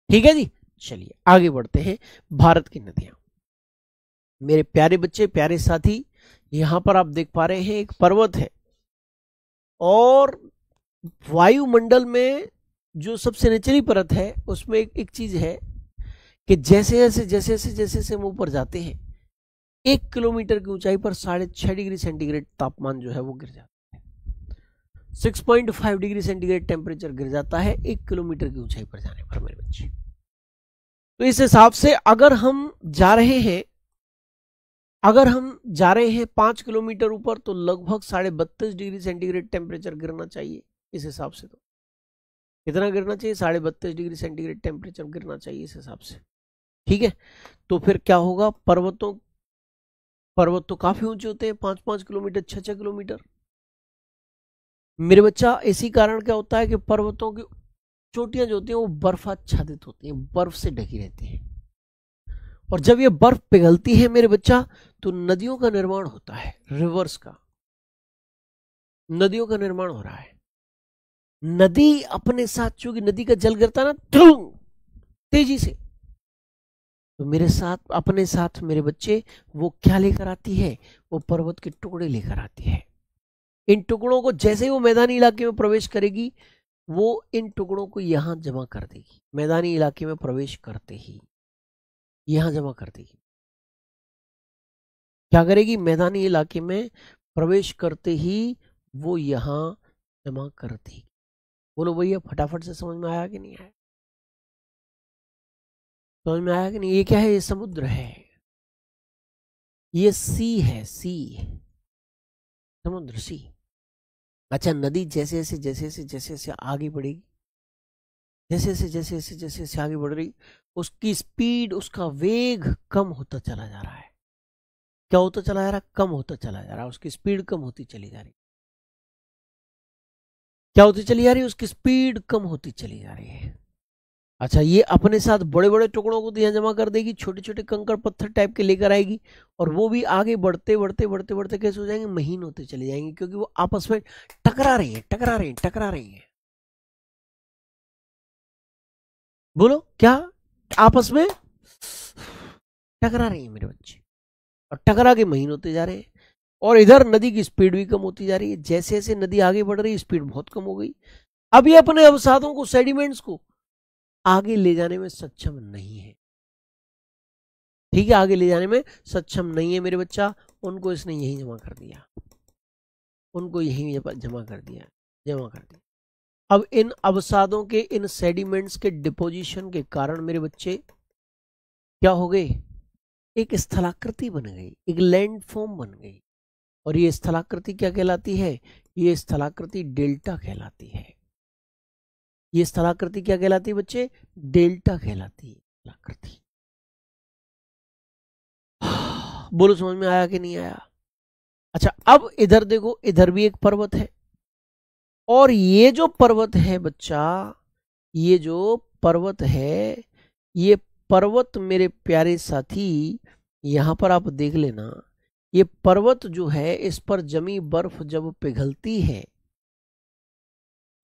ठीक है जी। चलिए आगे बढ़ते हैं। भारत की नदियां, मेरे प्यारे बच्चे, प्यारे साथी, यहां पर आप देख पा रहे हैं एक पर्वत है, और वायुमंडल में जो सबसे निचली परत है उसमें एक चीज है कि जैसे जैसे हम ऊपर जाते हैं, 1 किलोमीटर की ऊंचाई पर 6.5 डिग्री सेंटीग्रेड तापमान जो है वो गिर जाता है। 6.5 डिग्री सेंटीग्रेड टेम्परेचर गिर जाता है 1 किलोमीटर की ऊंचाई पर जाने पर मेरे बच्चे। तो इस हिसाब से अगर हम जा रहे हैं 5 किलोमीटर ऊपर, तो लगभग 32.5 डिग्री सेंटीग्रेड टेम्परेचर गिरना चाहिए। इस हिसाब से तो कितना गिरना चाहिए, 32.5 डिग्री सेंटीग्रेड टेम्परेचर गिरना चाहिए इस हिसाब से। ठीक है। तो फिर क्या होगा, पर्वत तो काफी ऊंचे होते हैं, 5-5 किलोमीटर, 6-6 किलोमीटर मेरे बच्चा। इसी कारण क्या होता है कि पर्वतों की चोटियां जो होती हैं वो बर्फाच्छादित होती हैं, बर्फ से ढकी रहती हैं, और जब ये बर्फ पिघलती है मेरे बच्चा, तो नदियों का निर्माण होता है, रिवर्स का नदियों का निर्माण हो रहा है। नदी अपने साथ, चूंकि नदी का जल गिरता है ना तेजी से, तो अपने साथ मेरे बच्चे वो क्या लेकर आती है, वो पर्वत के टुकड़े लेकर आती है। इन टुकड़ों को जैसे ही वो मैदानी इलाके में प्रवेश करेगी, वो इन टुकड़ों को यहां जमा कर देगी। मैदानी इलाके में प्रवेश करते ही यहां जमा कर देगी। क्या करेगी, मैदानी इलाके में प्रवेश करते ही वो यहां जमा कर देगी। बोलो भैया, फटाफट से समझ में आया कि नहीं आया? समझ में आया कि नहीं? ये क्या है, ये समुद्र है, ये सी है, समुद्र, सी। अच्छा, नदी जैसे जैसे आगे बढ़ेगी, जैसे आगे बढ़ रही, उसकी स्पीड, उसका वेग कम होता चला जा रहा है। क्या होता चला जा रहा है? कम होता चला जा रहा है। उसकी स्पीड कम होती चली जा रही। क्या होती चली जा रही है? उसकी स्पीड कम होती चली जा रही है। अच्छा, ये अपने साथ बड़े बड़े टुकड़ों को यहाँ जमा कर देगी, छोटे छोटे कंकड़ पत्थर टाइप के लेकर आएगी, और वो भी आगे बढ़ते बढ़ते कैसे हो जाएंगे, महीन होते चले जाएंगे, क्योंकि वो आपस में टकरा रही हैं। बोलो, क्या आपस में टकरा रही है मेरे बच्चे, और टकरा के महीन होते जा रहे हैं। और इधर नदी की स्पीड भी कम होती जा रही है। जैसे जैसे नदी आगे बढ़ रही है, स्पीड बहुत कम हो गई। अब ये अपने अवसादों को, सेडिमेंट्स को आगे ले जाने में सक्षम नहीं है। ठीक है, आगे ले जाने में सक्षम नहीं है मेरे बच्चा, उनको इसने यही जमा कर दिया, उनको यही जमा कर दिया, जमा कर दिया। अब इन अवसादों के, इन सेडिमेंट्स के डिपोजिशन के कारण मेरे बच्चे क्या हो गए, एक स्थलाकृति बन गई, एक लैंड फॉर्म बन गई। और ये स्थलाकृति क्या कहलाती है, ये स्थलाकृति डेल्टा कहलाती है। ये स्थलाकृति क्या कहलाती है बच्चे, डेल्टा कहलाती है स्थलाकृति। बोलो समझ में आया कि नहीं आया? अच्छा, अब इधर देखो, इधर भी एक पर्वत है, और ये जो पर्वत है बच्चा, ये जो पर्वत है, ये पर्वत मेरे प्यारे साथी, यहां पर आप देख लेना, ये पर्वत जो है, इस पर जमी बर्फ जब पिघलती है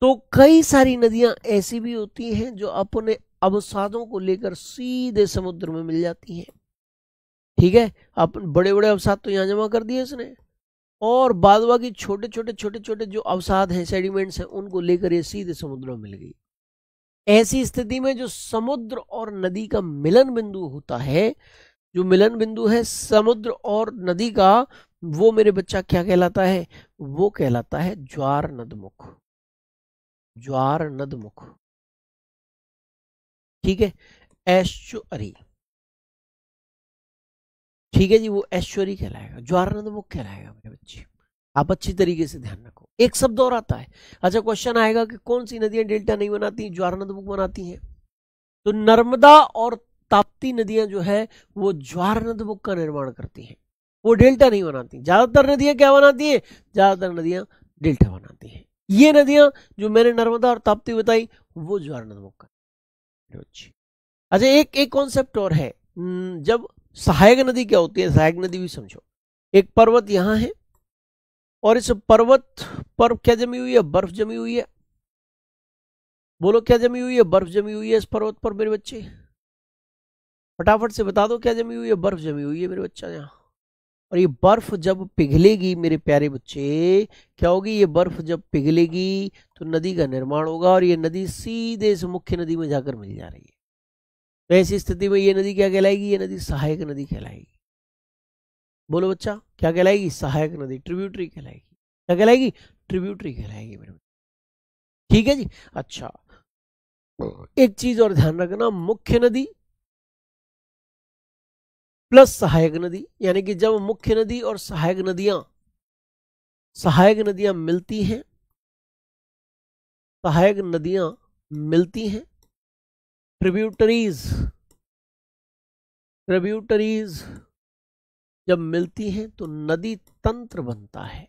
तो कई सारी नदियां ऐसी भी होती हैं जो अपने अवसादों को लेकर सीधे समुद्र में मिल जाती हैं। ठीक है, अपन बड़े बड़े अवसाद तो यहां जमा कर दिए इसने, और बाद बाकी छोटे छोटे जो अवसाद हैं, सेडिमेंट्स हैं, उनको लेकर ये सीधे समुद्र में मिल गई। ऐसी स्थिति में जो समुद्र और नदी का मिलन बिंदु होता है, जो मिलन बिंदु है समुद्र और नदी का, वो मेरे बच्चा क्या कहलाता है, वो कहलाता है ज्वार नदमुख, ज्वार नदमुख। ठीक है, एस्चुअरी, ठीक है जी, वो एस्चुअरी कहलाएगा, ज्वार नदमुख कहलाएगा मेरे बच्चे। आप अच्छी तरीके से ध्यान रखो। एक शब्द और आता है, अच्छा क्वेश्चन आएगा कि कौन सी नदियां डेल्टा नहीं बनाती, ज्वार नदमुख बनाती हैं? तो नर्मदा और ताप्ती नदियां जो है वो ज्वार नदमुख का निर्माण करती हैं, वो डेल्टा नहीं बनाती। ज्यादातर नदियां क्या बनाती है, ज्यादातर नदियां डेल्टा बनाती हैं। ये नदियां जो मैंने नर्मदा और ताप्ती बताई, वो ज्वार नदमुख का। अच्छा, एक कॉन्सेप्ट और है, जब सहायक नदी क्या होती है, सहायक नदी भी समझो। एक पर्वत यहां है, और इस पर्वत पर क्या जमी हुई है, बर्फ जमी हुई है। बोलो क्या जमी हुई है, बर्फ जमी हुई है इस पर्वत पर मेरे बच्चे, फटाफट से बता दो क्या जमी हुई है, बर्फ जमी हुई है मेरे बच्चा यहाँ। और ये बर्फ जब पिघलेगी मेरे प्यारे बच्चे, क्या होगी, ये बर्फ जब पिघलेगी तो नदी का निर्माण होगा, और ये नदी सीधे इस मुख्य नदी में जाकर मिल जा रही है। तो ऐसी स्थिति में ये नदी क्या कहलाएगी, ये नदी सहायक नदी कहलाएगी। बोलो बच्चा क्या कहलाएगी, सहायक नदी, ट्रिब्यूटरी कहलाएगी। क्या कहलाएगी, ट्रिब्यूटरी कहलाएगी मेरे बच्चे। ठीक है जी। अच्छा, एक चीज और ध्यान रखना, मुख्य नदी प्लस सहायक नदी, यानी कि जब मुख्य नदी और सहायक नदियां मिलती हैं, सहायक नदियां मिलती हैं, ट्रिब्यूटरीज जब मिलती हैं तो नदी तंत्र बनता है।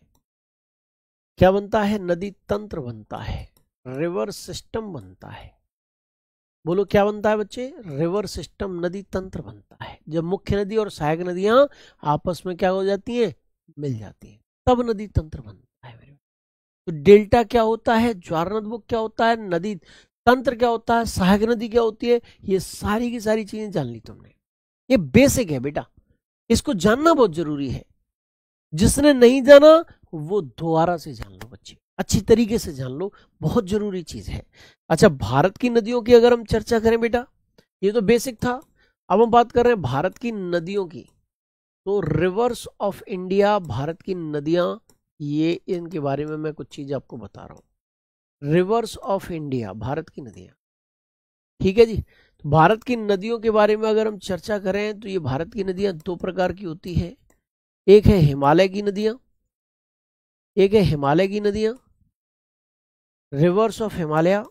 क्या बनता है, नदी तंत्र बनता है, रिवर सिस्टम बनता है। बोलो क्या बनता है बच्चे, रिवर सिस्टम, नदी तंत्र बनता है। जब मुख्य नदी और सहायक नदियां आपस में क्या हो जाती हैं, मिल जाती हैं, तब नदी तंत्र बनता है मेरे। तो डेल्टा क्या होता है, ज्वार नदमुख क्या होता है, नदी तंत्र क्या होता है, सहायक नदी क्या होती है, ये सारी की सारी चीजें जान ली तुमने। ये बेसिक है बेटा, इसको जानना बहुत जरूरी है। जिसने नहीं जाना वो दोबारा से जान लो बच्चे, अच्छी तरीके से जान लो, बहुत जरूरी चीज है। अच्छा, भारत की नदियों की अगर हम चर्चा करें बेटा, ये तो बेसिक था। अब हम बात कर रहे हैं भारत की नदियों की। तो रिवर्स ऑफ इंडिया, भारत की नदियां, ये इनके बारे में मैं कुछ चीज आपको बता रहा हूं। रिवर्स ऑफ इंडिया, भारत की नदियां। ठीक है जी। तो भारत की नदियों के बारे में अगर हम चर्चा करें तो ये भारत की नदियां दो प्रकार की होती है। एक है हिमालय की नदियां, एक है हिमालय की नदियां, reverse of Himalaya,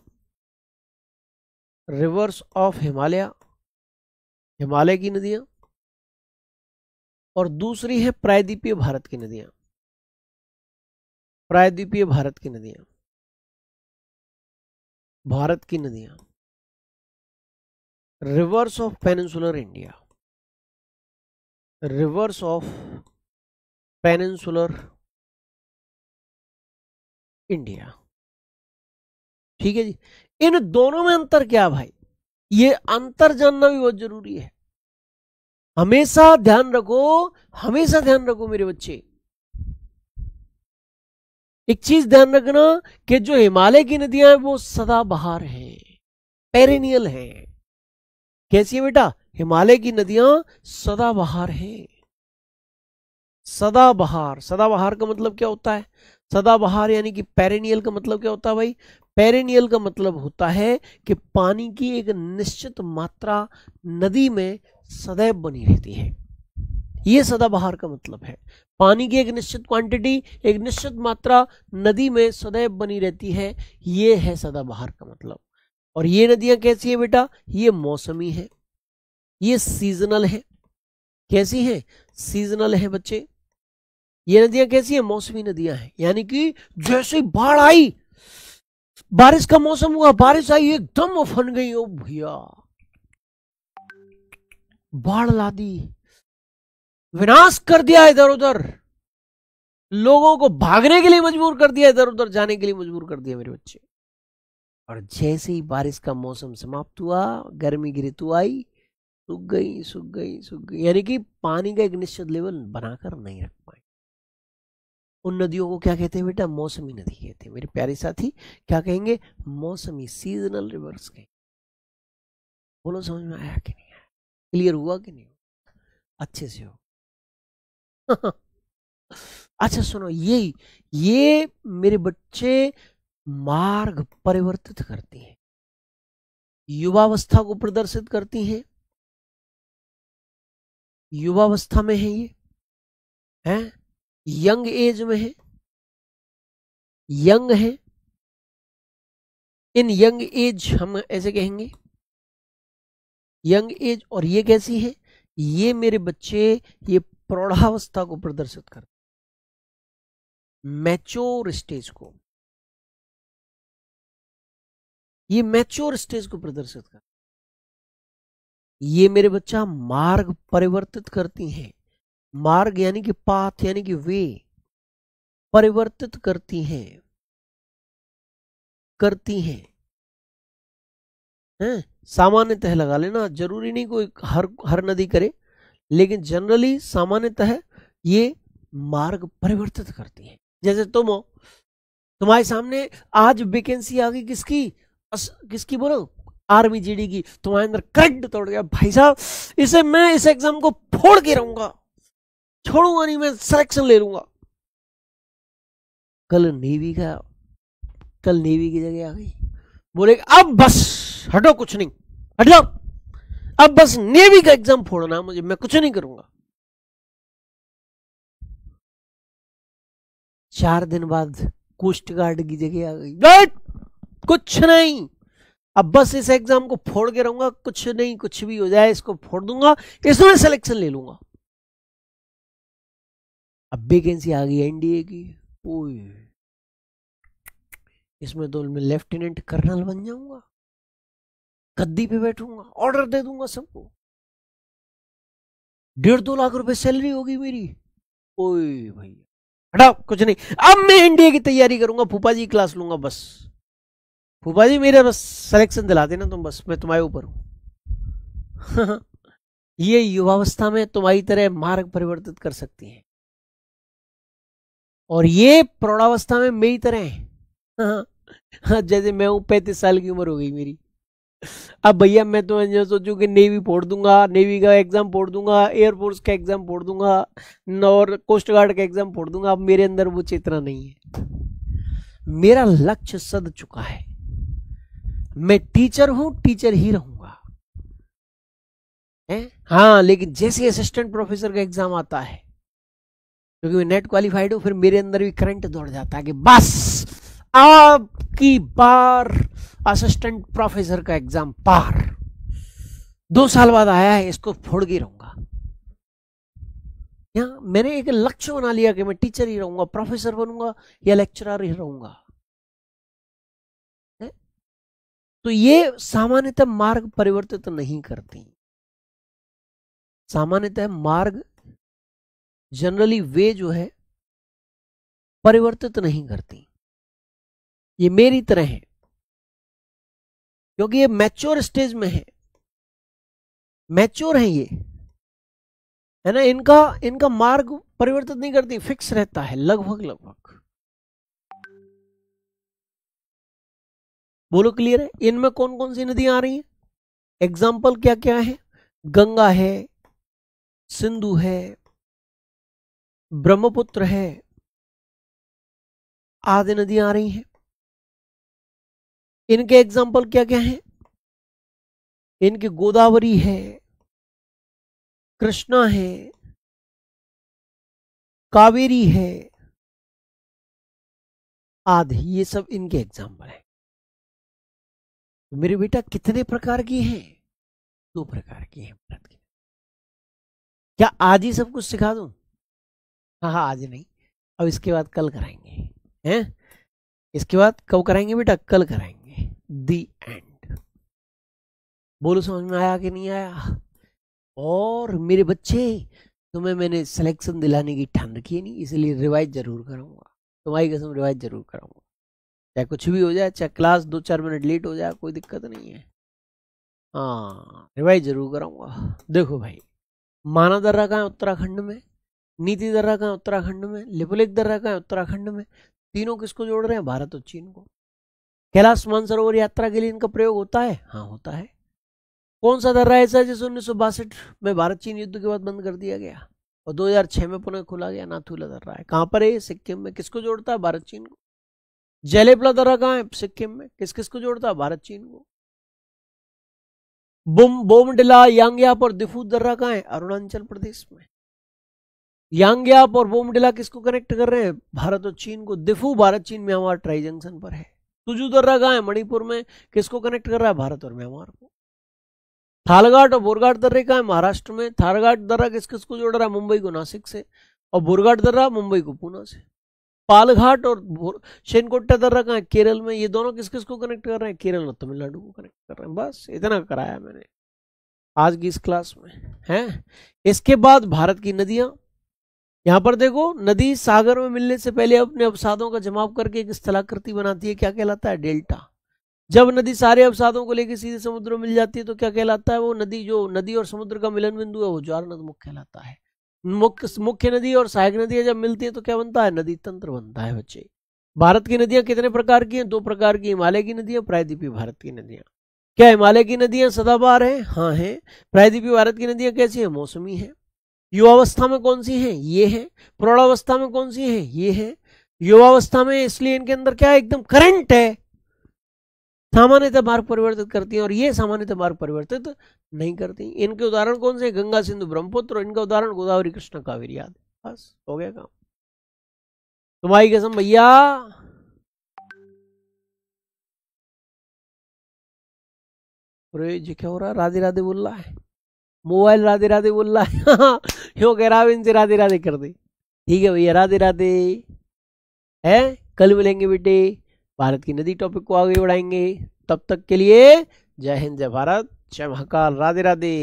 reverse of Himalaya, Himalaya की नदियां। और दूसरी है प्रायद्वीपीय भारत की नदियां, प्रायद्वीपीय भारत की नदियां, भारत की नदियां। Reverse of peninsular India, reverse of peninsular India. ठीक है जी। इन दोनों में अंतर क्या भाई, ये अंतर जानना भी बहुत जरूरी है। हमेशा ध्यान रखो, हमेशा ध्यान रखो मेरे बच्चे। एक चीज ध्यान रखना कि जो हिमालय की नदियां हैं वो सदाबहार हैं, पेरेनियल है। कैसी है बेटा? हिमालय की नदियां सदाबहार हैं। सदाबहार, सदाबहार का मतलब क्या होता है? सदाबहार यानी कि पेरेनियल का मतलब क्या होता है भाई? पेरेनियल का मतलब होता है कि पानी की एक निश्चित मात्रा नदी में सदैव बनी रहती है। ये सदाबहार का मतलब है। पानी की एक निश्चित क्वांटिटी, एक निश्चित मात्रा नदी में सदैव बनी रहती है, ये है सदाबहार का मतलब। और ये नदियां कैसी है बेटा? ये मौसमी है, ये सीजनल है। कैसी है? सीजनल है बच्चे। ये नदियां कैसी है? मौसमी नदियां हैं। यानी कि जैसे ही बाढ़ आई, बारिश का मौसम हुआ, बारिश आई, एकदम उफन गई। ओ भैया, बाढ़ ला दी, विनाश कर दिया इधर उधर, लोगों को भागने के लिए मजबूर कर दिया, इधर उधर जाने के लिए मजबूर कर दिया मेरे बच्चे। और जैसे ही बारिश का मौसम समाप्त हुआ, गर्मी की ऋतु आई, सूख गई सूख गई सूख गई। यानी कि पानी का एक निश्चित लेवल बनाकर नहीं रख पाए। उन नदियों को क्या कहते हैं बेटा? मौसमी नदी कहते हैं। मेरे प्यारे साथी, क्या कहेंगे? मौसमी, सीजनल रिवर्स कहेंगे। बोलो, समझ में आया कि नहीं आया? क्लियर हुआ कि नहीं? अच्छे से हो? अच्छा सुनो, ये मेरे बच्चे मार्ग परिवर्तित करती हैं, युवावस्था को प्रदर्शित करती हैं। युवावस्था में है ये, हैं? यंग एज में है, यंग है। इन यंग एज हम ऐसे कहेंगे, यंग एज। और ये कैसी है? ये मेरे बच्चे ये प्रौढ़ावस्था को प्रदर्शित करते, मैच्योर स्टेज को, ये मैच्योर स्टेज को प्रदर्शित कर। ये मेरे बच्चा मार्ग परिवर्तित करती हैं। मार्ग यानी कि पाथ, यानी कि वे, परिवर्तित करती हैं, करती हैं। हैं? सामान्यतः लगा लेना, जरूरी नहीं कोई हर नदी करे, लेकिन जनरली सामान्यतः ये मार्ग परिवर्तित करती है। जैसे तुम हो, तुम्हारे सामने आज वैकेंसी आ गई, किसकी? किसकी बोलो? आर्मी जीडी की। तुम्हारे अंदर करंट तोड़ गया, भाई साहब इसे मैं इस एग्जाम को फोड़ के रहूंगा, छोड़ूंगा नहीं, मैं सिलेक्शन ले लूंगा। कल नेवी की जगह आ गई, बोले अब बस हटो, कुछ नहीं, हट जाओ, अब बस नेवी का एग्जाम फोड़ना है मुझे, मैं कुछ नहीं करूंगा। 4 दिन बाद कोस्ट गार्ड की जगह आ गई, कुछ नहीं, अब बस इस एग्जाम को फोड़ के रहूंगा, कुछ नहीं, कुछ भी हो जाए इसको फोड़ दूंगा, इसमें सिलेक्शन ले लूंगा। अब वैकेंसी आ गई एनडीए की, ओए इसमें तो मैं लेफ्टिनेंट कर्नल बन जाऊंगा, गद्दी पे बैठूंगा, ऑर्डर दे दूंगा सबको, 1.5-2 लाख रुपए सैलरी होगी मेरी। ओए भैया हटाओ, कुछ नहीं, अब मैं एनडीए की तैयारी करूंगा, फूफा जी क्लास लूंगा, बस फूफा जी मेरा बस सिलेक्शन दिला देना तुम, बस मैं तुम्हारे ऊपर हूं। ये युवावस्था में तुम्हारी तरह मार्ग परिवर्तित कर सकती है, और ये प्रौढ़ावस्था में मेरी तरह है। जैसे मैं हूं, 35 साल की उम्र हो गई मेरी, अब भैया मैं तो जो सोचूं कि नेवी फोड़ दूंगा, नेवी का एग्जाम फोड़ दूंगा, एयरफोर्स का एग्जाम फोड़ दूंगा, और कोस्ट गार्ड का एग्जाम फोड़ दूंगा, अब मेरे अंदर वो चेतना नहीं है। मेरा लक्ष्य सध चुका है, मैं टीचर हूं, टीचर ही रहूंगा। हाँ, लेकिन जैसे असिस्टेंट प्रोफेसर का एग्जाम आता है, क्योंकि मैं नेट क्वालिफाइड हूं, फिर मेरे अंदर भी करंट दौड़ जाता है कि बस आपकी बार असिस्टेंट प्रोफेसर का एग्जाम पार, 2 साल बाद आया है, इसको फोड़ के रहूंगा। यहाँ मैंने एक लक्ष्य बना लिया कि मैं टीचर ही रहूंगा, प्रोफेसर बनूंगा या लेक्चरर ही रहूंगा। तो ये सामान्यतः मार्ग परिवर्तित नहीं करती। सामान्यतः मार्ग, जनरली वे जो है, परिवर्तित नहीं करती। ये मेरी तरह है, क्योंकि ये मैच्योर स्टेज में है, मैच्योर है ये, है ना। इनका मार्ग परिवर्तित नहीं करती, फिक्स रहता है लगभग। बोलो क्लियर है? इनमें कौन कौन सी नदियां आ रही हैं? एग्जाम्पल क्या क्या है? गंगा है, सिंधु है, ब्रह्मपुत्र है, आदि नदियां आ रही हैं। इनके एग्जाम्पल क्या क्या हैं? इनकी गोदावरी है, कृष्णा है, कावेरी है, आदि, ये सब इनके एग्जाम्पल है। तो मेरे बेटा कितने प्रकार की हैं? 2 प्रकार की हैं भारत की। क्या आज ही सब कुछ सिखा दूं? हाँ हाँ, आज नहीं, अब इसके बाद कल कराएंगे। हैं? इसके बाद कब कराएंगे बेटा? कल कराएंगे। दी एंड। बोलो समझ में आया कि नहीं आया? और मेरे बच्चे, तुम्हें मैंने सिलेक्शन दिलाने की ठान रखी है नहीं, इसलिए रिवाइज जरूर कराऊंगा, तुम्हारी कसम रिवाइज जरूर कराऊंगा, चाहे कुछ भी हो जाए, चाहे क्लास 2-4 मिनट लेट हो जाए, कोई दिक्कत नहीं है। हाँ, रिवाइज जरूर कराऊंगा। देखो भाई, माना दर्रा कहाँ है? उत्तराखंड में। नीति दर्रा कहाँ है? उत्तराखंड में। लिपुलेख दर्रा कहाँ है? उत्तराखंड में। तीनों किसको जोड़ रहे हैं? भारत और चीन को। कैलाश मानसरोवर यात्रा के लिए इनका प्रयोग होता है? हाँ होता है। कौन सा दर्रा ऐसा है जिसे 1962 में भारत चीन युद्ध के बाद बंद कर दिया गया और 2006 में पुनः खुला गया? नाथुला दर्रा है। कहाँ पर है? सिक्किम में। किसको जोड़ता है? भारत चीन को। जलेपला दर्रा कहाँ है? सिक्किम में। किस किस को जोड़ता है? भारत चीन को। बोमडिला, यांगयाप और दिफू दर्रा कहाँ है? अरुणाचल प्रदेश में। यांगयाप और बोमडिला किसको कनेक्ट कर रहे हैं? भारत और चीन को। दिफू भारत चीन म्यांमार ट्राई जंक्शन पर है। तुजू दर्रा कहाँ है? मणिपुर में। किसको कनेक्ट कर रहा है? भारत और म्यांमार को। थालघाट और बोरघाट दर्रे कहाँ है? महाराष्ट्र में। थालघाट दर्रा किस किस को जोड़ रहा है? मुंबई को नासिक से। और बोरघाट दर्रा मुंबई को पूना से। पालघाट और शेनकोट्टा दर्रा कहाँ है? केरल में। ये दोनों किस किस को कनेक्ट कर रहे हैं? केरल और तमिलनाडु को कनेक्ट कर रहे हैं। बस इतना कराया मैंने आज की इस क्लास में है। इसके बाद भारत की नदियां, यहां पर देखो, नदी सागर में मिलने से पहले अपने अवसादों का जमाव करके एक स्थलाकृति बनाती है, क्या कहलाता है? डेल्टा। जब नदी सारे अवसादों को लेकर सीधे समुद्र में मिल जाती है तो क्या कहलाता है? वो नदी, जो नदी और समुद्र का मिलन बिंदु है, वो ज्वार नदमुख कहलाता है। मुख्य नदी और सहायक नदियां जब मिलती है तो क्या बनता है? नदी तंत्र बनता है बच्चे। भारत की नदियां कितने प्रकार की हैं? 2 प्रकार की। हिमालय की नदियां, प्रायद्वीपीय भारत की नदियां। क्या हिमालय की नदियां सदाबहार हैं? हाँ हैं। प्रायद्वीपीय भारत की नदियां कैसी हैं? मौसमी हैं। युवावस्था में कौन सी हैं? ये हैं। प्रौढ़ावस्था में कौन सी हैं? ये हैं। युवावस्था में इसलिए इनके अंदर क्या है? एकदम करंट है, सामान्यतः मार्ग परिवर्तित करती हैं, और ये सामान्यतः मार्ग परिवर्तित नहीं करती। इनके उदाहरण कौन से? गंगा, सिंधु, ब्रह्मपुत्र। और इनका उदाहरण गोदावरी, कृष्णा, कावेरी आदि। बस हो गया काम। तुम्हारी कसम भैया। अरे जी क्या हो रहा है? राधे राधे बोल रहा है, मोबाइल राधे राधे बोल रहा है। क्यों कह रहा है इनसे राधे राधे कर दे? ठीक है भैया, राधे राधे है। कल मिलेंगे बेटे, भारत की नदी टॉपिक को आगे बढ़ाएंगे। तब तक के लिए जय हिंद, जय भारत, जय महाकाल, राधे राधे।